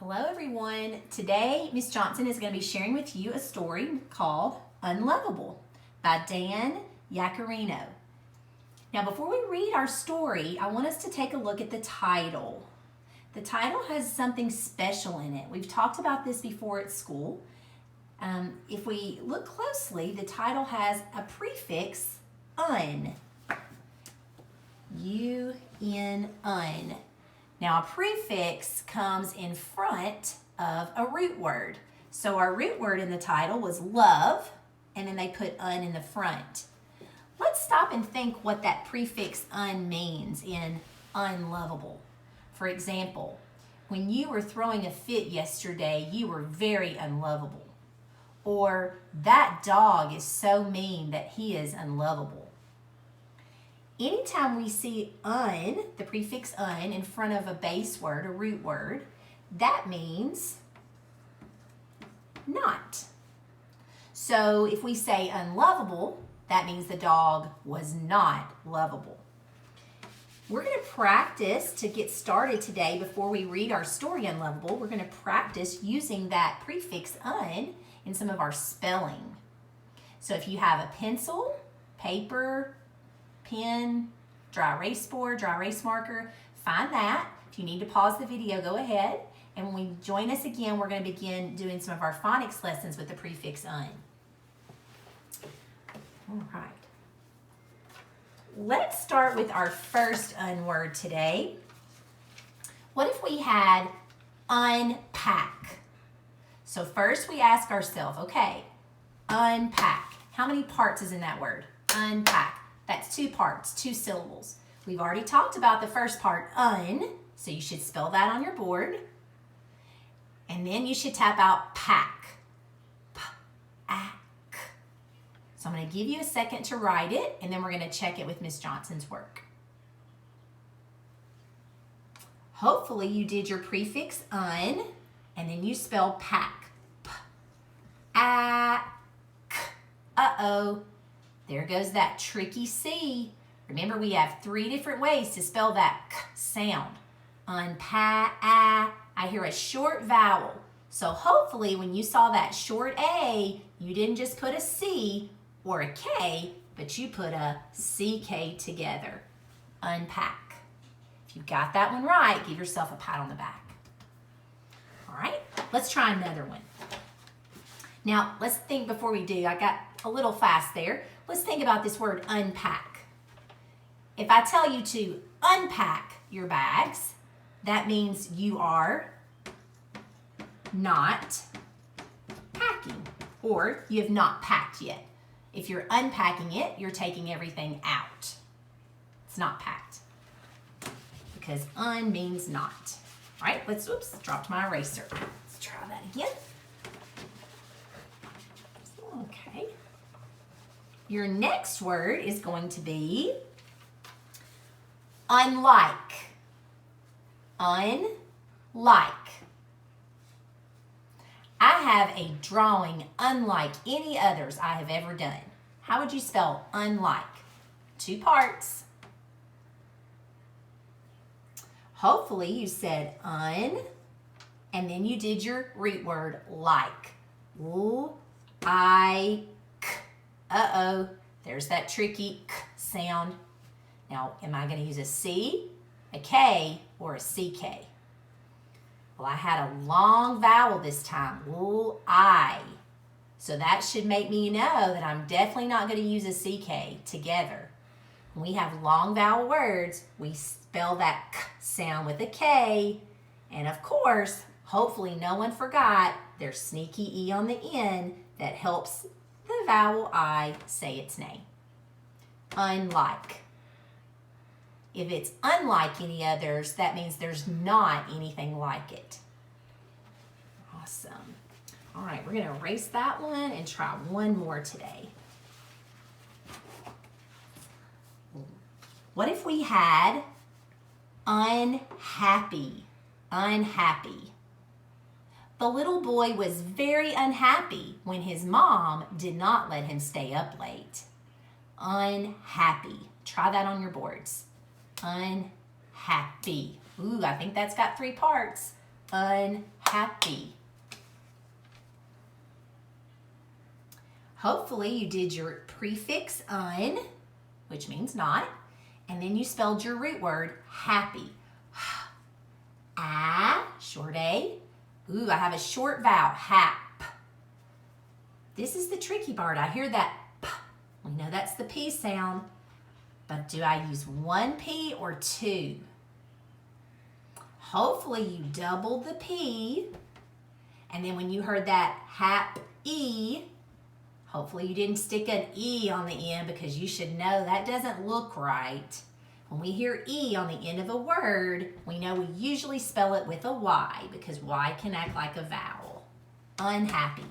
Hello everyone. Today Miss Johnson is going to be sharing with you a story called Unlovable by Dan Yaccarino. Now before we read our story, I want us to take a look at the title. The title has something special in it. We've talked about this before at school. If we look closely, the title has a prefix, un. U-N, un. Now a prefix comes in front of a root word. So our root word in the title was love, and then they put un in the front. Let's stop and think what that prefix un means in unlovable. For example, when you were throwing a fit yesterday, you were very unlovable. Or that dog is so mean that he is unlovable. Anytime we see un, the prefix un, in front of a base word, a root word, that means not. So if we say unlovable, that means the dog was not lovable. We're going to practice to get started today before we read our story Unlovable. We're going to practice using that prefix un in some of our spelling. So if you have a pencil, paper, pen, dry erase board, dry erase marker, find that. If you need to pause the video, go ahead. And when we join us again, we're going to begin doing some of our phonics lessons with the prefix un. All right. Let's start with our first un word today. What if we had unpack? So first we ask ourselves, okay, unpack. How many parts is in that word? Unpack. That's two parts, two syllables. We've already talked about the first part, un, so you should spell that on your board. And then you should tap out pack. P-A-K. So I'm going to give you a second to write it, and then we're going to check it with Miss Johnson's work. Hopefully you did your prefix un, and then you spell pack. P-A-K. Uh-oh. There goes that tricky C. Remember, we have three different ways to spell that K sound. Unpack. I hear a short vowel. So hopefully when you saw that short A, you didn't just put a C or a K, but you put a CK together. Unpack. If you got that one right, give yourself a pat on the back. All right, let's try another one. Now, let's think before we do. I got a little fast there. Let's think about this word unpack. If I tell you to unpack your bags, that means you are not packing, or you have not packed yet. If you're unpacking it, you're taking everything out. It's not packed, because un means not. All right, let's, oops, dropped my eraser. Let's try that again. Okay. Your next word is going to be unlike. Unlike. I have a drawing unlike any others I have ever done. How would you spell unlike? Two parts. Hopefully you said un, and then you did your root word like. I, k. Uh-oh, there's that tricky k sound. Now, am I going to use a C, a K, or a CK? Well, I had a long vowel this time. I. So that should make me know that I'm definitely not going to use a CK together. When we have long vowel words, we spell that k sound with a K. And of course, hopefully no one forgot there's sneaky E on the end that helps the vowel I say its name. Unlike. If it's unlike any others, that means there's not anything like it. Awesome. All right, we're going to erase that one and try one more today. What if we had unhappy? Unhappy. The little boy was very unhappy when his mom did not let him stay up late. Unhappy. Try that on your boards. Unhappy. Ooh, I think that's got three parts. unhappy. Hopefully you did your prefix un, which means not, and then you spelled your root word happy. Ah, short A. Ooh, I have a short vowel, hap. This is the tricky part. I hear that P. We know that's the P sound, but do I use one P or two? Hopefully you doubled the P, and then when you heard that hap-E, hopefully you didn't stick an E on the end, because you should know that doesn't look right. When we hear E on the end of a word, we know we usually spell it with a Y, because Y can act like a vowel. Unhappy.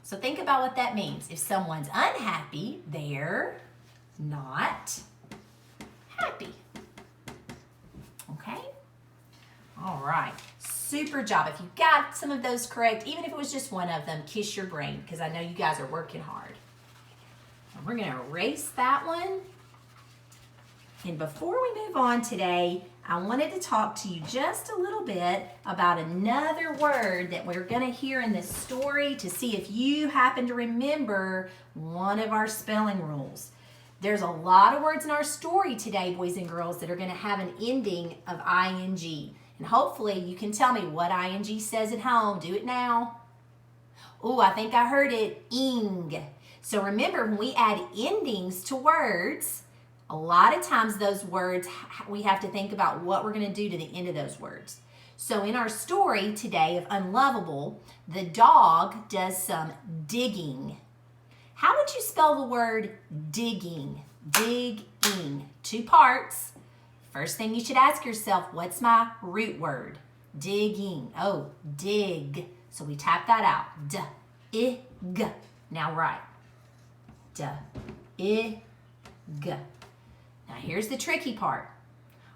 So think about what that means. If someone's unhappy, they're not happy. Okay? All right. Super job. If you got some of those correct, even if it was just one of them, kiss your brain, because I know you guys are working hard. And we're going to erase that one. And before we move on today, I wanted to talk to you just a little bit about another word that we're going to hear in this story to see if you happen to remember one of our spelling rules. There's a lot of words in our story today, boys and girls, that are going to have an ending of ing. And hopefully you can tell me what ing says at home. Do it now. Oh, I think I heard it, ing. So remember, when we add endings to words, a lot of times those words, we have to think about what we're going to do to the end of those words. So in our story today of Unlovable, the dog does some digging. How would you spell the word digging? Digging. Two parts. First thing you should ask yourself, what's my root word? Digging. Oh, dig. So we tap that out. D-I-G. Now write. D-I-G. Now here's the tricky part.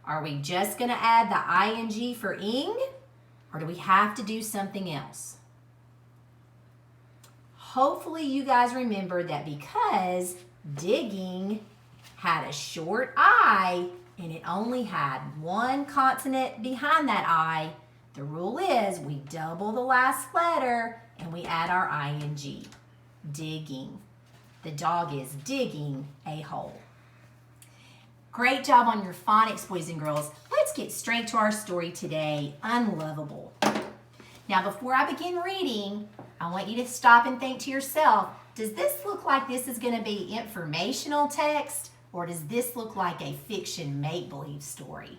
Are we just going to add the ing for ing, or do we have to do something else? Hopefully you guys remember that because digging had a short I and it only had one consonant behind that I, the rule is we double the last letter and we add our ing. Digging. The dog is digging a hole. Great job on your phonics, boys and girls. Let's get straight to our story today, Unlovable. Now, before I begin reading, I want you to stop and think to yourself, does this look like this is going to be informational text, or does this look like a fiction make-believe story?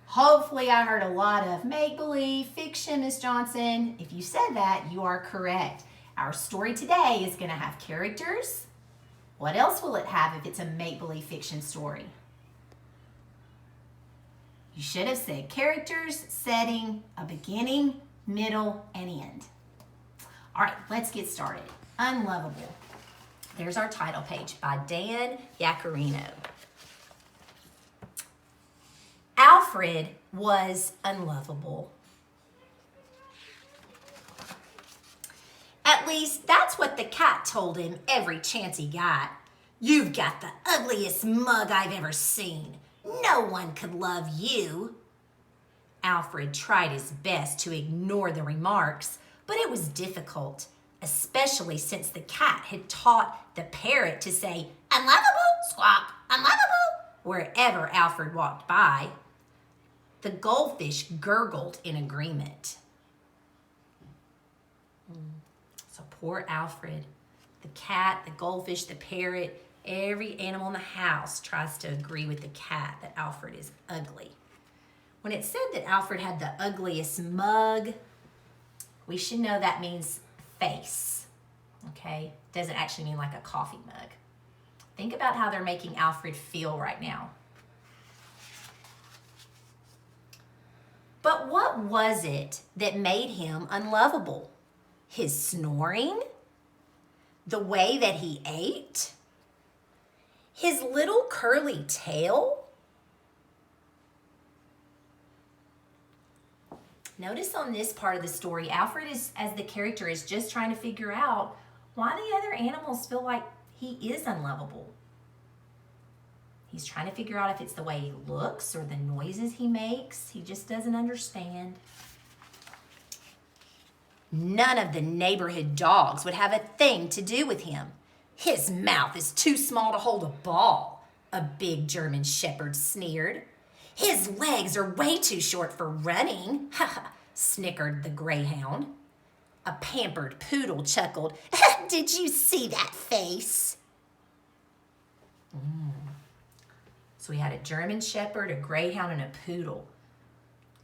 Hopefully, I heard a lot of make-believe, fiction, Miss Johnson. If you said that, you are correct. Our story today is going to have characters. What else will it have if it's a make-believe fiction story? You should have said characters, setting, a beginning, middle, and end. All right, let's get started. Unlovable. There's our title page by Dan Yacarino. Alfred was unlovable. At least that's what the cat told him every chance he got. You've got the ugliest mug I've ever seen. No one could love you. Alfred tried his best to ignore the remarks, but it was difficult, especially since the cat had taught the parrot to say, "Unlovable, squawk, unlovable," wherever Alfred walked by. The goldfish gurgled in agreement. So poor Alfred, the cat, the goldfish, the parrot, every animal in the house tries to agree with the cat that Alfred is ugly. When it said that Alfred had the ugliest mug, we should know that means face, okay? Doesn't actually mean like a coffee mug. Think about how they're making Alfred feel right now. But what was it that made him unlovable? His snoring? The way that he ate? His little curly tail? Notice on this part of the story, Alfred as the character is just trying to figure out why the other animals feel like he is unlovable. He's trying to figure out if it's the way he looks or the noises he makes. He just doesn't understand. None of the neighborhood dogs would have a thing to do with him. His mouth is too small to hold a ball, a big German shepherd sneered. His legs are way too short for running, snickered the greyhound. A pampered poodle chuckled. Did you see that face? So we had a German shepherd, a greyhound, and a poodle.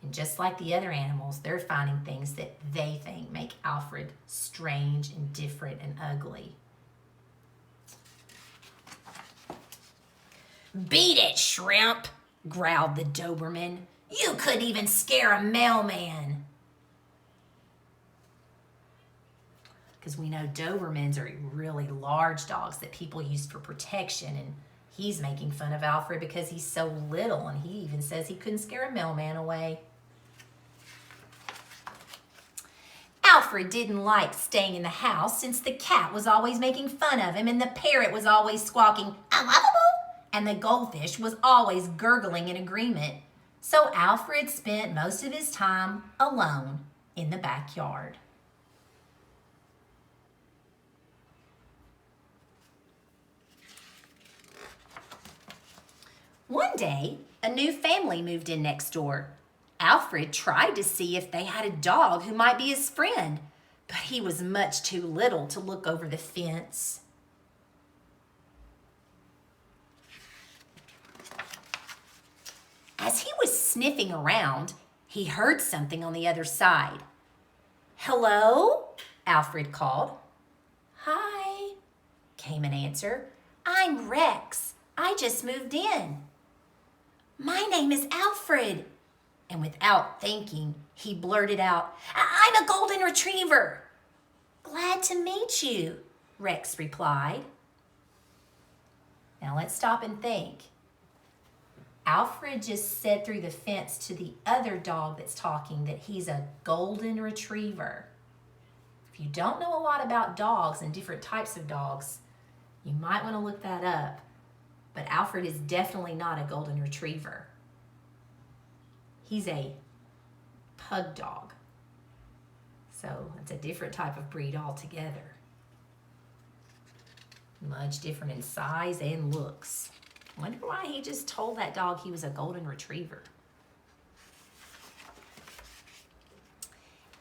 And just like the other animals, they're finding things that they think make Alfred strange and different and ugly. Beat it, shrimp, growled the Doberman. You couldn't even scare a mailman. Because we know Dobermans are really large dogs that people use for protection, and he's making fun of Alfred because he's so little, and he even says he couldn't scare a mailman away. Alfred didn't like staying in the house since the cat was always making fun of him and the parrot was always squawking, "Unlovable!" and the goldfish was always gurgling in agreement. So Alfred spent most of his time alone in the backyard. One day, a new family moved in next door. Alfred tried to see if they had a dog who might be his friend, but he was much too little to look over the fence. As he was sniffing around, he heard something on the other side. "Hello?" Alfred called. "Hi," came an answer. "I'm Rex. I just moved in." "My name is Alfred." And without thinking, he blurted out, "I'm a golden retriever." "Glad to meet you," Rex replied. Now let's stop and think. Alfred just said through the fence to the other dog that's talking that he's a golden retriever. If you don't know a lot about dogs and different types of dogs, you might want to look that up. But Alfred is definitely not a golden retriever. He's a pug dog. So it's a different type of breed altogether. Much different in size and looks. Wonder why he just told that dog he was a golden retriever.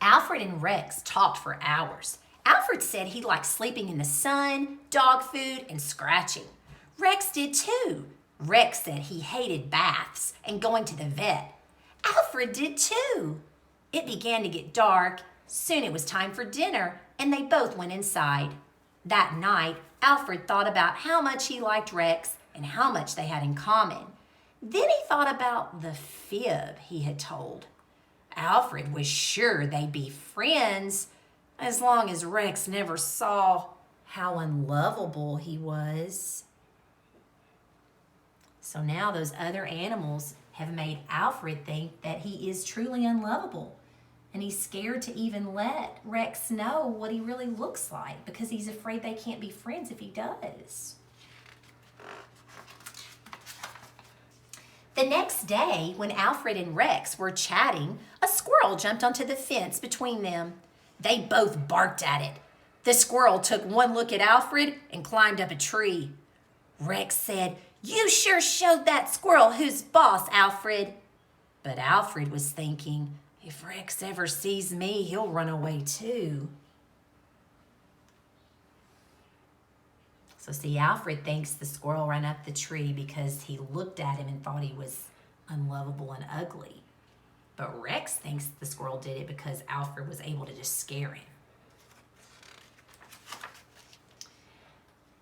Alfred and Rex talked for hours. Alfred said he liked sleeping in the sun, dog food, and scratching. Rex did too. Rex said he hated baths and going to the vet. Alfred did too. It began to get dark. Soon it was time for dinner, and they both went inside. That night, Alfred thought about how much he liked Rex and how much they had in common. Then he thought about the fib he had told. Alfred was sure they'd be friends as long as Rex never saw how unlovable he was. So now those other animals have made Alfred think that he is truly unlovable. And he's scared to even let Rex know what he really looks like because he's afraid they can't be friends if he does. The next day, when Alfred and Rex were chatting, a squirrel jumped onto the fence between them. They both barked at it. The squirrel took one look at Alfred and climbed up a tree. Rex said, "You sure showed that squirrel who's boss, Alfred." But Alfred was thinking, if Rex ever sees me, he'll run away too. So see, Alfred thinks the squirrel ran up the tree because he looked at him and thought he was unlovable and ugly. But Rex thinks the squirrel did it because Alfred was able to just scare him.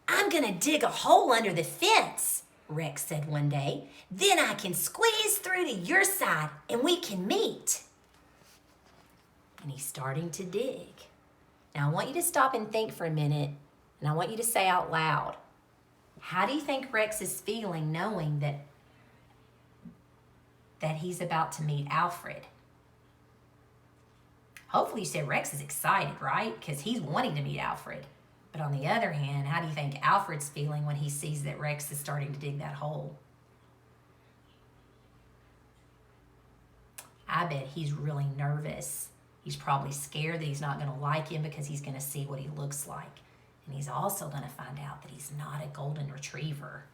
"I'm gonna dig a hole under the fence," Rex said one day. "Then I can squeeze through to your side and we can meet." And he's starting to dig. Now I want you to stop and think for a minute, and I want you to say out loud, how do you think Rex is feeling knowing that he's about to meet Alfred? Hopefully you said Rex is excited, right? Because he's wanting to meet Alfred. But on the other hand, how do you think Alfred's feeling when he sees that Rex is starting to dig that hole? I bet he's really nervous. He's probably scared that he's not going to like him because he's going to see what he looks like. And he's also going to find out that he's not a golden retriever.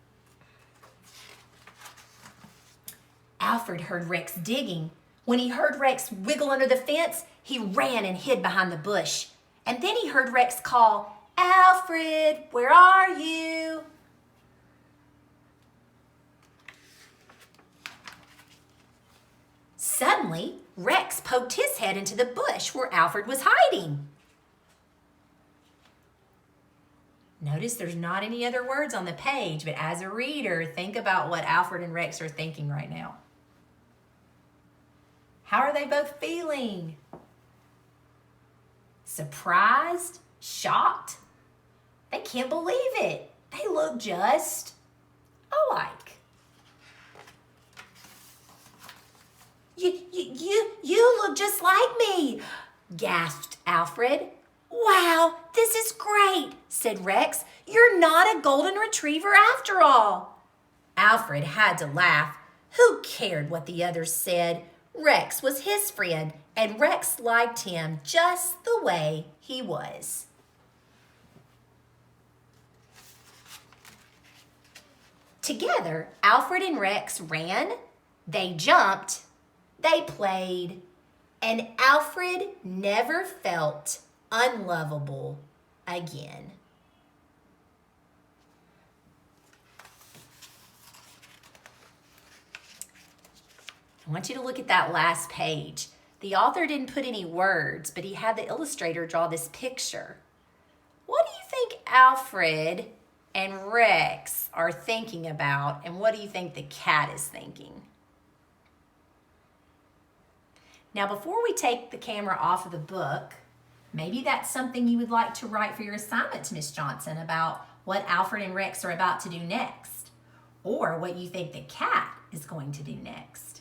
Alfred heard Rex digging. When he heard Rex wiggle under the fence, he ran and hid behind the bush. And then he heard Rex call, "Alfred, where are you?" Suddenly, Rex poked his head into the bush where Alfred was hiding. Notice there's not any other words on the page, but as a reader, think about what Alfred and Rex are thinking right now. How are they both feeling? Surprised? Shocked? They can't believe it. They look just alike. You look just like me, gasped Alfred. "Wow, this is great," said Rex. "You're not a golden retriever after all." Alfred had to laugh. Who cared what the others said? Rex was his friend, and Rex liked him just the way he was. Together, Alfred and Rex ran, they jumped, they played, and Alfred never felt unlovable again. I want you to look at that last page. The author didn't put any words, but he had the illustrator draw this picture. What do you think Alfred and Rex are thinking about, and what do you think the cat is thinking? Now, before we take the camera off of the book, maybe that's something you would like to write for your assignment to Miss Johnson about what Alfred and Rex are about to do next, or what you think the cat is going to do next.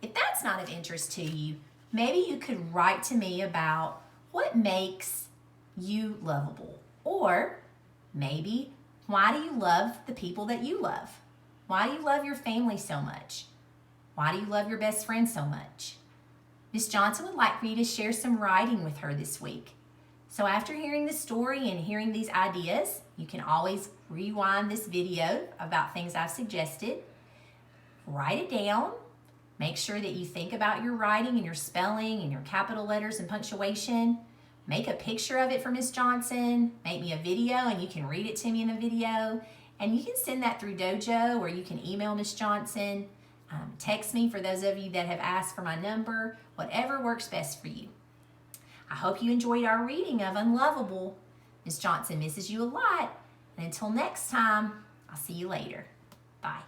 If that's not of interest to you, maybe you could write to me about what makes you lovable, or maybe why do you love the people that you love? Why do you love your family so much? Why do you love your best friend so much? Miss Johnson would like for you to share some writing with her this week. So after hearing the story and hearing these ideas, you can always rewind this video about things I've suggested. Write it down. Make sure that you think about your writing and your spelling and your capital letters and punctuation. Make a picture of it for Miss Johnson. Make me a video and you can read it to me in the video. And you can send that through Dojo, or you can email Miss Johnson. Text me for those of you that have asked for my number. Whatever works best for you. I hope you enjoyed our reading of Unlovable. Miss Johnson misses you a lot. And until next time, I'll see you later. Bye.